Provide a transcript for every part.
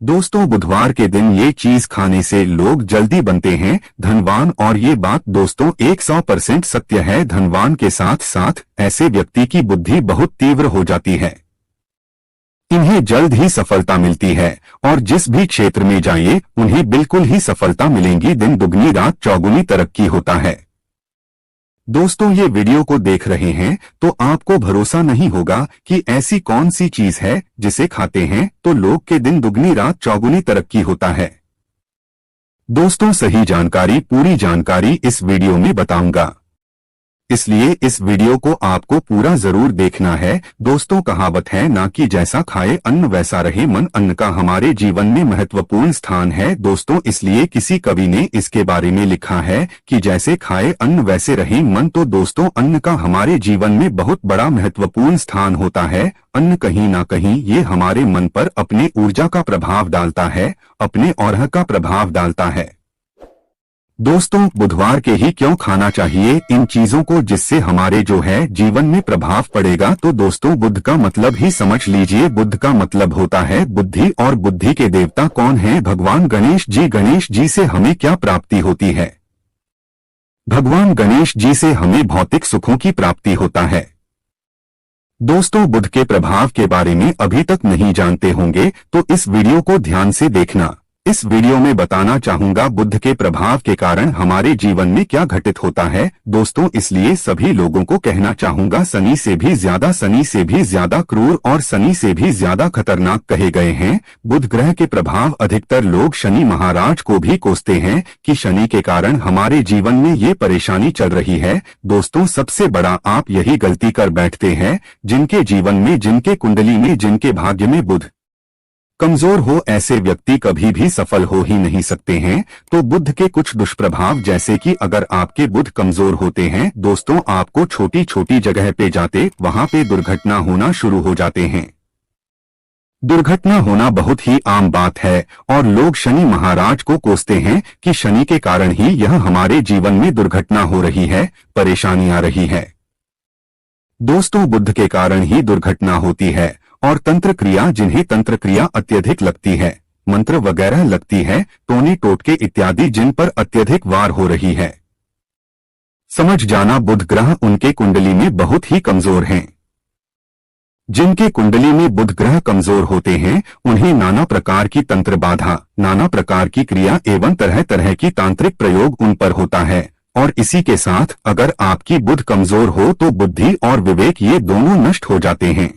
दोस्तों, बुधवार के दिन ये चीज खाने से लोग जल्दी बनते हैं धनवान। और ये बात दोस्तों 100% सत्य है। धनवान के साथ साथ ऐसे व्यक्ति की बुद्धि बहुत तीव्र हो जाती है। इन्हें जल्द ही सफलता मिलती है और जिस भी क्षेत्र में जाइए उन्हें बिल्कुल ही सफलता मिलेगी। दिन दुगनी रात चौगुनी तरक्की होता है। दोस्तों, ये वीडियो को देख रहे हैं तो आपको भरोसा नहीं होगा कि ऐसी कौन सी चीज है जिसे खाते हैं तो लोग के दिन दुगनी रात चौगुनी तरक्की होता है। दोस्तों, सही जानकारी, पूरी जानकारी इस वीडियो में बताऊंगा, इसलिए इस वीडियो को आपको पूरा जरूर देखना है। दोस्तों, कहावत है ना कि जैसा खाए अन्न वैसा रहे मन। अन्न का हमारे जीवन में महत्वपूर्ण स्थान है दोस्तों, इसलिए किसी कवि ने इसके बारे में लिखा है कि जैसे खाए अन्न वैसे रहे मन। तो दोस्तों, अन्न का हमारे जीवन में बहुत बड़ा महत्वपूर्ण स्थान होता है। अन्न कहीं ना कहीं ये हमारे मन पर अपने ऊर्जा का प्रभाव डालता है, अपने औरह का प्रभाव डालता है। दोस्तों, बुधवार के ही क्यों खाना चाहिए इन चीजों को जिससे हमारे जो है जीवन में प्रभाव पड़ेगा। तो दोस्तों, बुध का मतलब ही समझ लीजिए। बुध का मतलब होता है बुद्धि, और बुद्धि के देवता कौन है? भगवान गणेश जी। गणेश जी से हमें क्या प्राप्ति होती है? भगवान गणेश जी से हमें भौतिक सुखों की प्राप्ति होता है। दोस्तों, बुध के प्रभाव के बारे में अभी तक नहीं जानते होंगे तो इस वीडियो को ध्यान से देखना। इस वीडियो में बताना चाहूंगा बुध के प्रभाव के कारण हमारे जीवन में क्या घटित होता है। दोस्तों, इसलिए सभी लोगों को कहना चाहूंगा, शनि से भी ज्यादा क्रूर और शनि से भी ज्यादा खतरनाक कहे गए हैं बुध ग्रह के प्रभाव। अधिकतर लोग शनि महाराज को भी कोसते हैं कि शनि के कारण हमारे जीवन में ये परेशानी चल रही है। दोस्तों, सबसे बड़ा आप यही गलती कर बैठते हैं जिनके जीवन में, जिनके कुंडली में, जिनके भाग्य में बुध कमजोर हो, ऐसे व्यक्ति कभी भी सफल हो ही नहीं सकते हैं। तो बुध के कुछ दुष्प्रभाव, जैसे कि अगर आपके बुध कमजोर होते हैं दोस्तों, आपको छोटी छोटी जगह पे जाते वहां पे दुर्घटना होना शुरू हो जाते हैं। दुर्घटना होना बहुत ही आम बात है और लोग शनि महाराज को कोसते हैं कि शनि के कारण ही यह हमारे जीवन में दुर्घटना हो रही है, परेशानी आ रही है। दोस्तों, बुध के कारण ही दुर्घटना होती है। और तंत्र क्रिया, जिन्हें तंत्र क्रिया अत्यधिक लगती है, मंत्र वगैरह लगती है, टोने टोटके इत्यादि जिन पर अत्यधिक वार हो रही है, समझ जाना बुध ग्रह उनके कुंडली में बहुत ही कमजोर हैं। जिनके कुंडली में बुध ग्रह कमजोर होते हैं उन्हें नाना प्रकार की तंत्र बाधा, नाना प्रकार की क्रिया एवं तरह तरह की तांत्रिक प्रयोग उन पर होता है। और इसी के साथ अगर आपकी बुध कमजोर हो तो बुद्धि और विवेक ये दोनों नष्ट हो जाते हैं।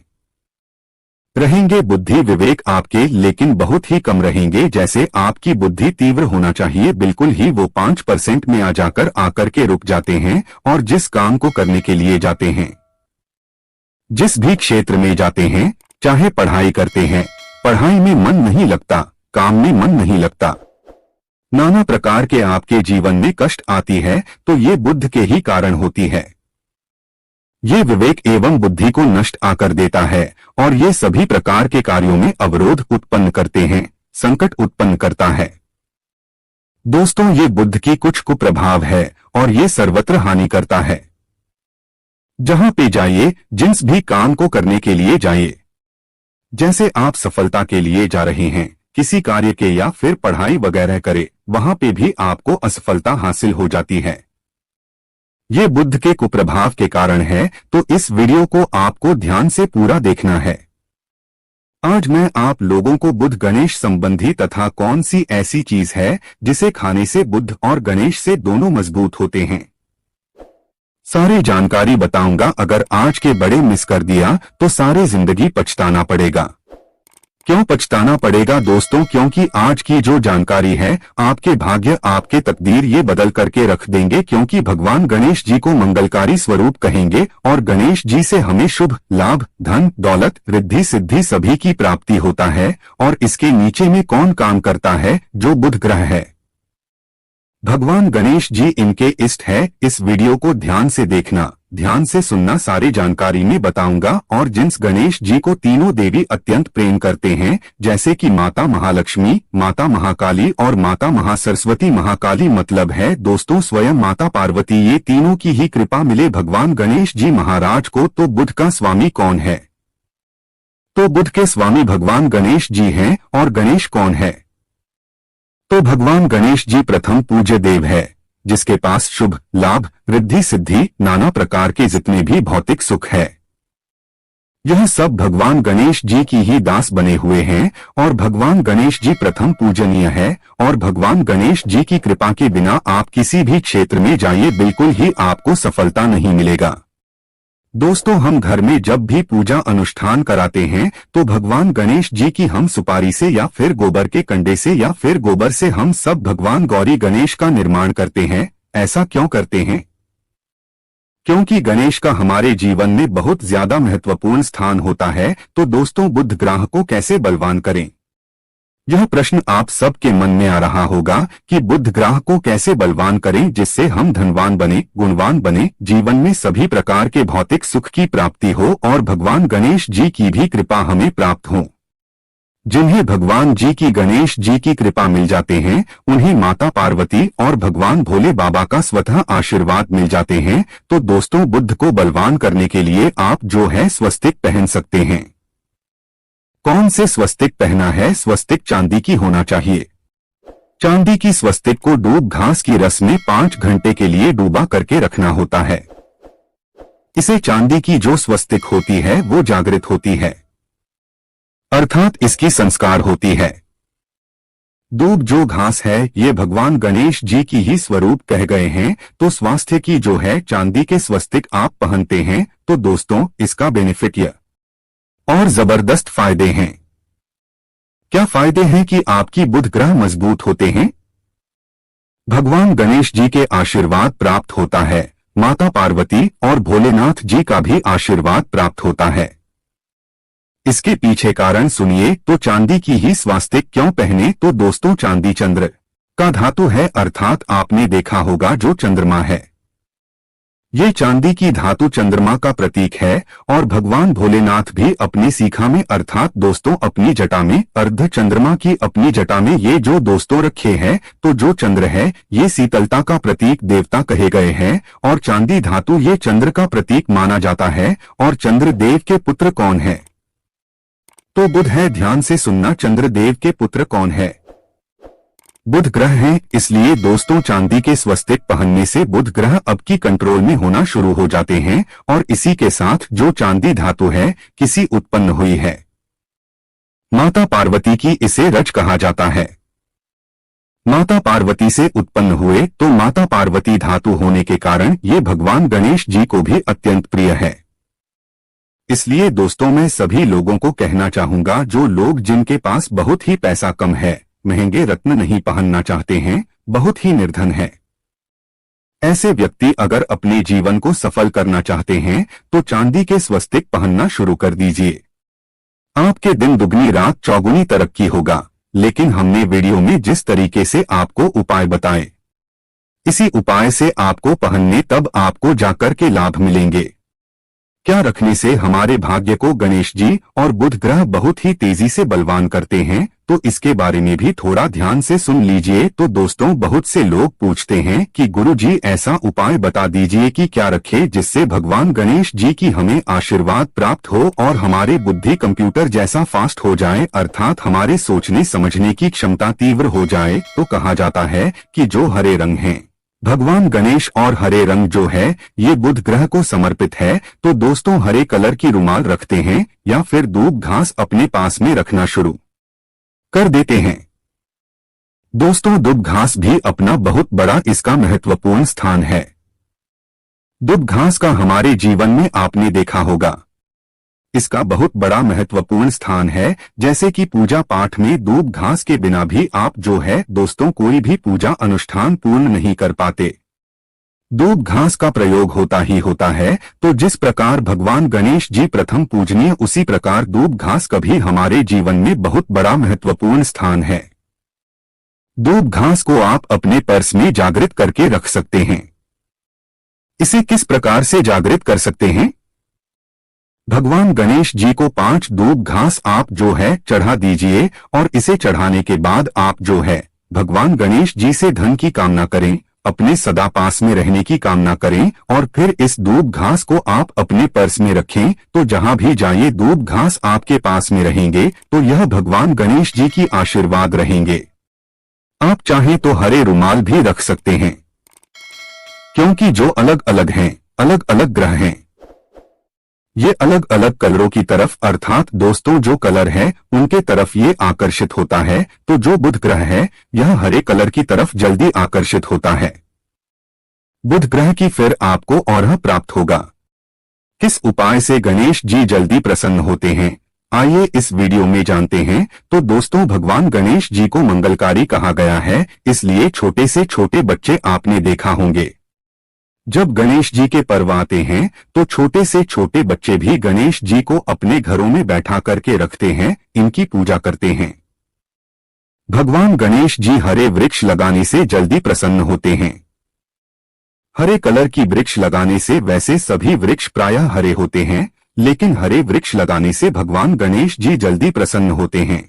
रहेंगे बुद्धि विवेक आपके, लेकिन बहुत ही कम रहेंगे। जैसे आपकी बुद्धि तीव्र होना चाहिए, बिल्कुल ही वो 5% में आकर के रुक जाते हैं। और जिस काम को करने के लिए जाते हैं, जिस भी क्षेत्र में जाते हैं, चाहे पढ़ाई करते हैं, पढ़ाई में मन नहीं लगता, काम में मन नहीं लगता, नाना प्रकार के आपके जीवन में कष्ट आती है, तो ये बुध के ही कारण होती है। ये विवेक एवं बुद्धि को नष्ट आकर देता है और ये सभी प्रकार के कार्यों में अवरोध उत्पन्न करते हैं, संकट उत्पन्न करता है। दोस्तों, ये बुध की कुछ कुप्रभाव है और ये सर्वत्र हानि करता है। जहां पे जाइए, जिस भी काम को करने के लिए जाइए, जैसे आप सफलता के लिए जा रहे हैं किसी कार्य के या फिर पढ़ाई वगैरह करे, वहां पे भी आपको असफलता हासिल हो जाती है। ये बुध के कुप्रभाव के कारण है। तो इस वीडियो को आपको ध्यान से पूरा देखना है। आज मैं आप लोगों को बुध गणेश संबंधी तथा कौन सी ऐसी चीज है जिसे खाने से बुध और गणेश से दोनों मजबूत होते हैं, सारी जानकारी बताऊंगा। अगर आज के बड़े मिस कर दिया तो सारे जिंदगी पछताना पड़ेगा। क्यों पछताना पड़ेगा दोस्तों? क्योंकि आज की जो जानकारी है आपके भाग्य, आपके तकदीर ये बदल करके रख देंगे। क्योंकि भगवान गणेश जी को मंगलकारी स्वरूप कहेंगे और गणेश जी से हमें शुभ लाभ, धन दौलत, रिद्धि सिद्धि सभी की प्राप्ति होता है। और इसके नीचे में कौन काम करता है? जो बुध ग्रह है, भगवान गणेश जी इनके इष्ट है। इस वीडियो को ध्यान से देखना, ध्यान से सुनना, सारी जानकारी में बताऊंगा। और जिन गणेश जी को तीनों देवी अत्यंत प्रेम करते हैं, जैसे कि माता महालक्ष्मी, माता महाकाली और माता महासरस्वती। महाकाली मतलब है दोस्तों स्वयं माता पार्वती, ये तीनों की ही कृपा मिले भगवान गणेश जी महाराज को। तो बुध का स्वामी कौन है? तो बुध के स्वामी भगवान गणेश जी हैं, और गणेश कौन है? तो भगवान गणेश जी प्रथम पूज्य देव है, जिसके पास शुभ लाभ रिद्धि सिद्धि नाना प्रकार के जितने भी भौतिक सुख है, यह सब भगवान गणेश जी की ही दास बने हुए हैं। और भगवान गणेश जी प्रथम पूजनीय है, और भगवान गणेश जी की कृपा के बिना आप किसी भी क्षेत्र में जाइए बिल्कुल ही आपको सफलता नहीं मिलेगा। दोस्तों, हम घर में जब भी पूजा अनुष्ठान कराते हैं तो भगवान गणेश जी की हम सुपारी से या फिर गोबर के कंडे से या फिर गोबर से हम सब भगवान गौरी गणेश का निर्माण करते हैं। ऐसा क्यों करते हैं? क्योंकि गणेश का हमारे जीवन में बहुत ज्यादा महत्वपूर्ण स्थान होता है। तो दोस्तों, बुध ग्रह को कैसे बलवान करें? यह प्रश्न आप सबके मन में आ रहा होगा कि बुध ग्रह को कैसे बलवान करें जिससे हम धनवान बने, गुणवान बने, जीवन में सभी प्रकार के भौतिक सुख की प्राप्ति हो और भगवान गणेश जी की भी कृपा हमें प्राप्त हो। जिन्हें भगवान जी की गणेश जी की कृपा मिल जाते हैं उन्हें माता पार्वती और भगवान भोले बाबा का स्वतः आशीर्वाद मिल जाते हैं। तो दोस्तों, बुध को बलवान करने के लिए आप जो है स्वस्तिक पहन सकते हैं। कौन से स्वस्तिक पहना है? स्वस्तिक चांदी की होना चाहिए। चांदी की स्वस्तिक को दूब घास की रस में 5 घंटे के लिए डूबा करके रखना होता है। इसे चांदी की जो स्वस्तिक होती है वो जागृत होती है, अर्थात इसकी संस्कार होती है। दूब जो घास है ये भगवान गणेश जी की ही स्वरूप कह गए हैं। तो स्वास्थ्य की जो है चांदी के स्वस्तिक आप पहनते हैं तो दोस्तों, इसका बेनिफिट यह और जबरदस्त फायदे हैं। क्या फायदे हैं? कि आपकी बुध ग्रह मजबूत होते हैं, भगवान गणेश जी के आशीर्वाद प्राप्त होता है, माता पार्वती और भोलेनाथ जी का भी आशीर्वाद प्राप्त होता है। इसके पीछे कारण सुनिए। तो चांदी की ही स्वास्तिक क्यों पहने? तो दोस्तों, चांदी चंद्र का धातु है, अर्थात आपने देखा होगा जो चंद्रमा है, ये चांदी की धातु चंद्रमा का प्रतीक है। और भगवान भोलेनाथ भी अपनी सीखा में अर्थात दोस्तों अपनी जटा में अर्ध चंद्रमा की अपनी जटा में ये जो दोस्तों रखे हैं, तो जो चंद्र है ये शीतलता का प्रतीक देवता कहे गए हैं और चांदी धातु ये चंद्र का प्रतीक माना जाता है। और चंद्र देव के पुत्र कौन है? तो बुध है। ध्यान से सुनना, चंद्रदेव के पुत्र कौन है? बुध ग्रह है। इसलिए दोस्तों, चांदी के स्वस्तिक पहनने से बुध ग्रह अब की कंट्रोल में होना शुरू हो जाते हैं। और इसी के साथ जो चांदी धातु है किसी उत्पन्न हुई है, माता पार्वती की इसे रज कहा जाता है। माता पार्वती से उत्पन्न हुए तो माता पार्वती धातु होने के कारण ये भगवान गणेश जी को भी अत्यंत प्रिय है। इसलिए दोस्तों, मैं सभी लोगों को कहना चाहूंगा, जो लोग जिनके पास बहुत ही पैसा कम है, महंगे रत्न नहीं पहनना चाहते हैं, बहुत ही निर्धन है, ऐसे व्यक्ति अगर अपने जीवन को सफल करना चाहते हैं तो चांदी के स्वस्तिक पहनना शुरू कर दीजिए। आपके दिन दुगनी रात चौगुनी तरक्की होगा। लेकिन हमने वीडियो में जिस तरीके से आपको उपाय बताए, इसी उपाय से आपको पहनने तब आपको जाकर के लाभ मिलेंगे। क्या रखने से हमारे भाग्य को गणेश जी और बुध ग्रह बहुत ही तेजी से बलवान करते हैं, तो इसके बारे में भी थोड़ा ध्यान से सुन लीजिए। तो दोस्तों, बहुत से लोग पूछते हैं कि गुरुजी ऐसा उपाय बता दीजिए कि क्या रखे जिससे भगवान गणेश जी की हमें आशीर्वाद प्राप्त हो और हमारे बुद्धि कंप्यूटर जैसा फास्ट हो जाए, अर्थात हमारे सोचने समझने की क्षमता तीव्र हो जाए। तो कहा जाता है कि जो हरे रंग हैं, भगवान गणेश और हरे रंग जो है ये बुध ग्रह को समर्पित है। तो दोस्तों, हरे कलर की रुमाल रखते हैं या फिर दूब घास अपने पास में रखना शुरू कर देते हैं। दोस्तों, दूब घास भी अपना बहुत बड़ा इसका महत्वपूर्ण स्थान है। दूब घास का हमारे जीवन में आपने देखा होगा, इसका बहुत बड़ा महत्वपूर्ण स्थान है। जैसे कि पूजा पाठ में दूब घास के बिना भी आप जो है दोस्तों कोई भी पूजा अनुष्ठान पूर्ण नहीं कर पाते। दूब घास का प्रयोग होता ही होता है। तो जिस प्रकार भगवान गणेश जी प्रथम पूजनीय, उसी प्रकार दूब घास का भी हमारे जीवन में बहुत बड़ा महत्वपूर्ण स्थान है। दूब घास को आप अपने पर्स में जागृत करके रख सकते हैं। इसे किस प्रकार से जागृत कर सकते हैं? भगवान गणेश जी को 5 दूब घास आप जो है चढ़ा दीजिए और इसे चढ़ाने के बाद आप जो है भगवान गणेश जी से धन की कामना करें, अपने सदा पास में रहने की कामना करें और फिर इस दूब घास को आप अपने पर्स में रखें, तो जहां भी जाइए दूब घास आपके पास में रहेंगे, तो यह भगवान गणेश जी की आशीर्वाद रहेंगे। आप चाहें तो हरे रुमाल भी रख सकते हैं, क्योंकि जो अलग अलग हैं, अलग अलग ग्रह हैं, ये अलग अलग कलरों की तरफ अर्थात दोस्तों जो कलर है उनके तरफ ये आकर्षित होता है। तो जो बुध ग्रह है यह हरे कलर की तरफ जल्दी आकर्षित होता है। बुध ग्रह की फिर आपको औरह प्राप्त होगा। किस उपाय से गणेश जी जल्दी प्रसन्न होते हैं, आइए इस वीडियो में जानते हैं। तो दोस्तों भगवान गणेश जी को मंगलकारी कहा गया है, इसलिए छोटे से छोटे बच्चे आपने देखा होंगे। जब गणेश जी के पर्व आते हैं तो छोटे से छोटे बच्चे भी गणेश जी को अपने घरों में बैठा करके रखते हैं, इनकी पूजा करते हैं। भगवान गणेश जी हरे वृक्ष लगाने से जल्दी प्रसन्न होते हैं। हरे कलर की वृक्ष लगाने से वैसे सभी वृक्ष प्रायः हरे होते हैं, लेकिन हरे वृक्ष लगाने से भगवान गणेश जी जल्दी प्रसन्न होते हैं।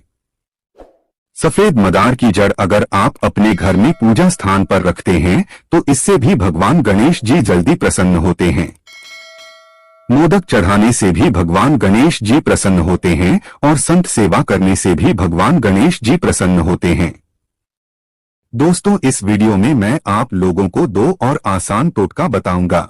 सफेद मदार की जड़ अगर आप अपने घर में पूजा स्थान पर रखते हैं तो इससे भी भगवान गणेश जी जल्दी प्रसन्न होते हैं। मोदक चढ़ाने से भी भगवान गणेश जी प्रसन्न होते हैं और संत सेवा करने से भी भगवान गणेश जी प्रसन्न होते हैं। दोस्तों इस वीडियो में मैं आप लोगों को 2 और आसान टोटका बताऊंगा,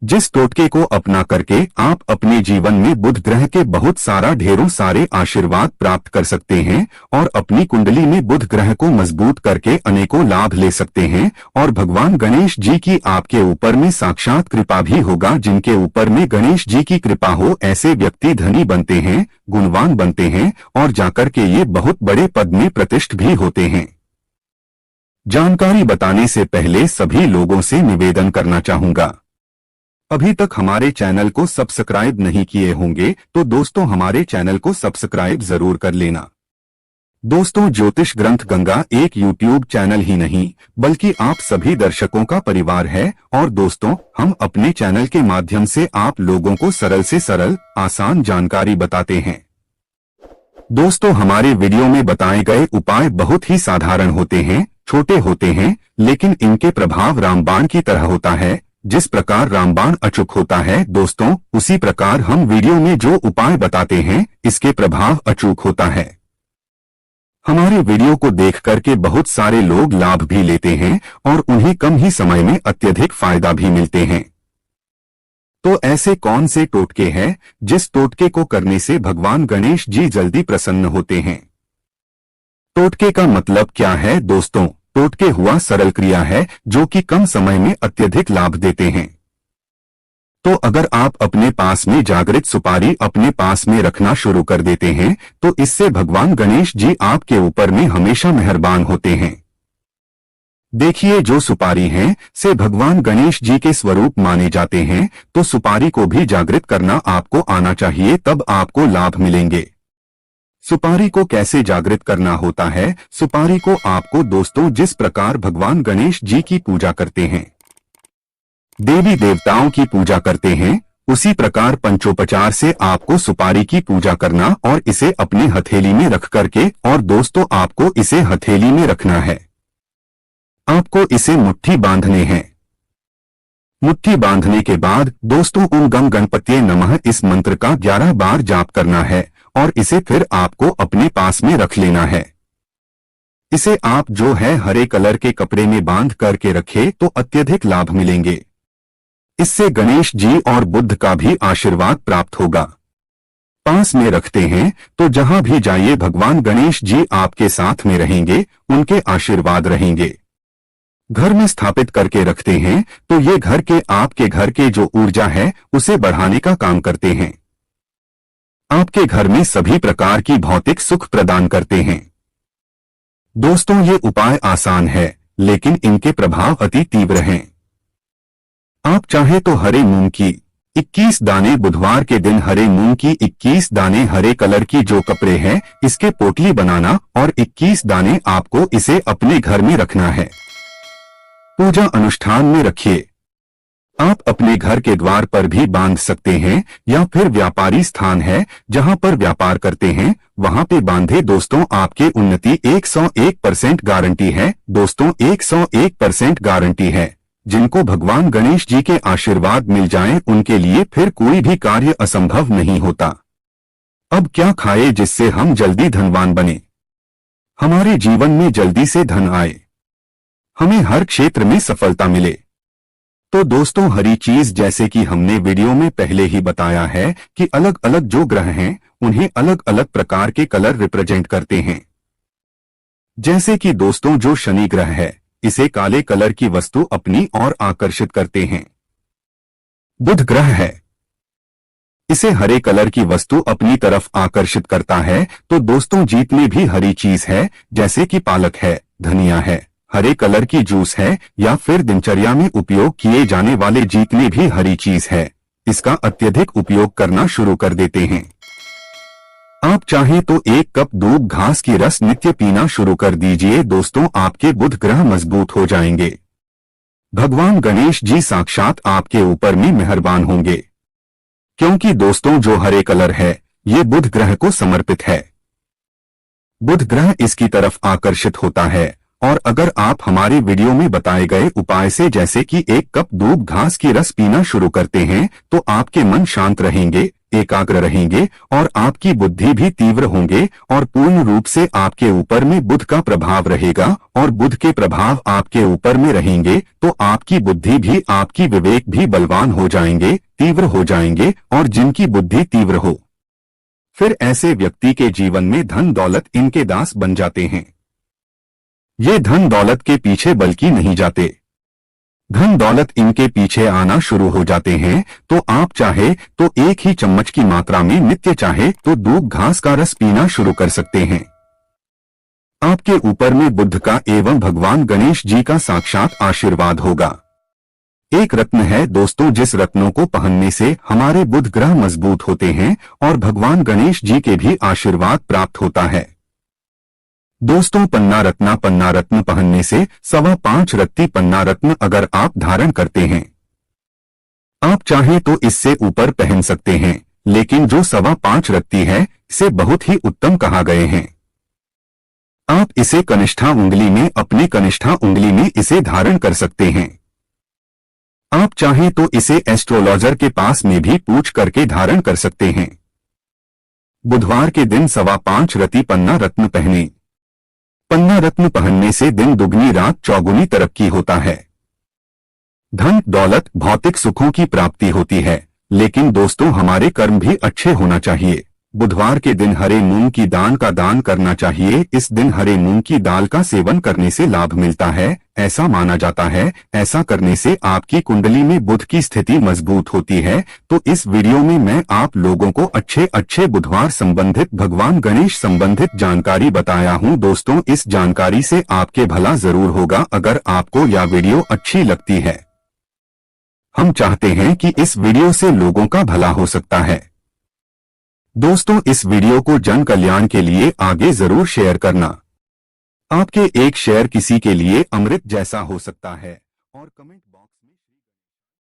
जिस टोटके को अपना करके आप अपने जीवन में बुध ग्रह के बहुत सारा ढेरों सारे आशीर्वाद प्राप्त कर सकते हैं और अपनी कुंडली में बुध ग्रह को मजबूत करके अनेकों लाभ ले सकते हैं। और भगवान गणेश जी की आपके ऊपर में साक्षात कृपा भी होगा। जिनके ऊपर में गणेश जी की कृपा हो ऐसे व्यक्ति धनी बनते हैं, गुणवान बनते हैं और जाकर के ये बहुत बड़े पद में प्रतिष्ठित भी होते हैं। जानकारी बताने से पहले सभी लोगों से निवेदन करना चाहूंगा, अभी तक हमारे चैनल को सब्सक्राइब नहीं किए होंगे तो दोस्तों हमारे चैनल को सब्सक्राइब जरूर कर लेना। दोस्तों ज्योतिष ग्रंथ गंगा एक यूट्यूब चैनल ही नहीं बल्कि आप सभी दर्शकों का परिवार है और दोस्तों हम अपने चैनल के माध्यम से आप लोगों को सरल से सरल आसान जानकारी बताते हैं। दोस्तों हमारे वीडियो में बताए गए उपाय बहुत ही साधारण होते हैं, छोटे होते हैं, लेकिन इनके प्रभाव रामबाण की तरह होता है। जिस प्रकार रामबाण अचूक होता है दोस्तों, उसी प्रकार हम वीडियो में जो उपाय बताते हैं इसके प्रभाव अचूक होता है। हमारे वीडियो को देख करके बहुत सारे लोग लाभ भी लेते हैं और उन्हें कम ही समय में अत्यधिक फायदा भी मिलते हैं। तो ऐसे कौन से टोटके हैं जिस टोटके को करने से भगवान गणेश जी जल्दी प्रसन्न होते हैं? टोटके का मतलब क्या है दोस्तों? टोटके हुआ सरल क्रिया है जो कि कम समय में अत्यधिक लाभ देते हैं। तो अगर आप अपने पास में जागृत सुपारी अपने पास में रखना शुरू कर देते हैं तो इससे भगवान गणेश जी आपके ऊपर में हमेशा मेहरबान होते हैं। देखिए जो सुपारी हैं से भगवान गणेश जी के स्वरूप माने जाते हैं, तो सुपारी को भी जागृत करना आपको आना चाहिए, तब आपको लाभ मिलेंगे। सुपारी को कैसे जागृत करना होता है? सुपारी को आपको दोस्तों जिस प्रकार भगवान गणेश जी की पूजा करते हैं, देवी देवताओं की पूजा करते हैं, उसी प्रकार पंचोपचार से आपको सुपारी की पूजा करना और इसे अपने हथेली में रख करके, और दोस्तों आपको इसे हथेली में रखना है। आपको इसे मुट्ठी बांधने हैं। मुट्ठी बांधने के बाद दोस्तों ओम गम गणपतये नमः इस मंत्र का 11 बार जाप करना है और इसे फिर आपको अपने पास में रख लेना है। इसे आप जो है हरे कलर के कपड़े में बांध करके रखे तो अत्यधिक लाभ मिलेंगे। इससे गणेश जी और बुद्ध का भी आशीर्वाद प्राप्त होगा। पास में रखते हैं तो जहां भी जाइए भगवान गणेश जी आपके साथ में रहेंगे, उनके आशीर्वाद रहेंगे। घर में स्थापित करके रखते हैं तो ये घर के आपके घर के जो ऊर्जा है उसे बढ़ाने का काम करते हैं। आपके घर में सभी प्रकार की भौतिक सुख प्रदान करते हैं। दोस्तों ये उपाय आसान है लेकिन इनके प्रभाव अति तीव्र हैं। आप चाहे तो हरे मूंग की 21 दाने, बुधवार के दिन हरे मूंग की 21 दाने हरे कलर की जो कपड़े हैं इसके पोटली बनाना और 21 दाने आपको इसे अपने घर में रखना है। पूजा अनुष्ठान में रखिए। आप अपने घर के द्वार पर भी बांध सकते हैं या फिर व्यापारी स्थान है जहां पर व्यापार करते हैं वहां पे बांधे। दोस्तों आपके उन्नति 101% गारंटी है। दोस्तों 101% गारंटी है। जिनको भगवान गणेश जी के आशीर्वाद मिल जाएं उनके लिए फिर कोई भी कार्य असंभव नहीं होता। अब क्या खाए जिससे हम जल्दी धनवान बने, हमारे जीवन में जल्दी से धन आए, हमें हर क्षेत्र में सफलता मिले? तो दोस्तों हरी चीज, जैसे कि हमने वीडियो में पहले ही बताया है कि अलग अलग जो ग्रह हैं उन्हें अलग अलग प्रकार के कलर रिप्रेजेंट करते हैं। जैसे कि दोस्तों जो शनि ग्रह है इसे काले कलर की वस्तु अपनी ओर आकर्षित करते हैं। बुध ग्रह है, इसे हरे कलर की वस्तु अपनी तरफ आकर्षित करता है। तो दोस्तों जितनी भी हरी चीज है जैसे कि पालक है, धनिया है, हरे कलर की जूस है या फिर दिनचर्या में उपयोग किए जाने वाले जितने भी हरी चीज है इसका अत्यधिक उपयोग करना शुरू कर देते हैं। आप चाहें तो 1 कप दूब घास की रस नित्य पीना शुरू कर दीजिए। दोस्तों आपके बुध ग्रह मजबूत हो जाएंगे। भगवान गणेश जी साक्षात आपके ऊपर में मेहरबान होंगे, क्योंकि दोस्तों जो हरे कलर है ये बुध ग्रह को समर्पित है। बुध ग्रह इसकी तरफ आकर्षित होता है। और अगर आप हमारे वीडियो में बताए गए उपाय से जैसे कि 1 कप दूब घास की रस पीना शुरू करते हैं तो आपके मन शांत रहेंगे, एकाग्र रहेंगे और आपकी बुद्धि भी तीव्र होंगे और पूर्ण रूप से आपके ऊपर में बुध का प्रभाव रहेगा। और बुध के प्रभाव आपके ऊपर में रहेंगे तो आपकी बुद्धि भी, आपकी विवेक भी बलवान हो जाएंगे, तीव्र हो जाएंगे। और जिनकी बुद्धि तीव्र हो फिर ऐसे व्यक्ति के जीवन में धन दौलत इनके दास बन जाते हैं। ये धन दौलत के पीछे बल्कि नहीं जाते, धन दौलत इनके पीछे आना शुरू हो जाते हैं। तो आप चाहे तो 1 ही चम्मच की मात्रा में नित्य चाहे तो दूब घास का रस पीना शुरू कर सकते हैं। आपके ऊपर में बुध का एवं भगवान गणेश जी का साक्षात आशीर्वाद होगा। एक रत्न है दोस्तों जिस रत्नों को पहनने से हमारे बुध ग्रह मजबूत होते हैं और भगवान गणेश जी के भी आशीर्वाद प्राप्त होता है। दोस्तों पन्ना रत्न पहनने से 5.25 रत्ती पन्ना रत्न अगर आप धारण करते हैं, आप चाहें तो इससे ऊपर पहन सकते हैं, लेकिन जो 5.25 रत्ती है इसे बहुत ही उत्तम कहा गए हैं। आप इसे कनिष्ठा उंगली में, अपने कनिष्ठा उंगली में इसे धारण कर सकते हैं। आप चाहें तो इसे एस्ट्रोलॉजर के पास में भी पूछ करके धारण कर सकते हैं। बुधवार के दिन 5.25 रत्ती पन्ना रत्न पहने। पन्ना रत्न पहनने से दिन दुगनी रात चौगुनी तरक्की होता है। धन दौलत भौतिक सुखों की प्राप्ति होती है, लेकिन दोस्तों हमारे कर्म भी अच्छे होना चाहिए। बुधवार के दिन हरे मूंग की दाल का दान करना चाहिए। इस दिन हरे मूंग की दाल का सेवन करने से लाभ मिलता है, ऐसा माना जाता है। ऐसा करने से आपकी कुंडली में बुध की स्थिति मजबूत होती है। तो इस वीडियो में मैं आप लोगों को अच्छे बुधवार संबंधित, भगवान गणेश संबंधित जानकारी बताया हूं। दोस्तों इस जानकारी से आपके भला जरूर होगा। अगर आपको यह वीडियो अच्छी लगती है, हम चाहते हैं कि इस वीडियो से लोगों का भला हो सकता है। दोस्तों इस वीडियो को जन कल्याण के लिए आगे जरूर शेयर करना। आपके एक शेयर किसी के लिए अमृत जैसा हो सकता है। और कमेंट बॉक्स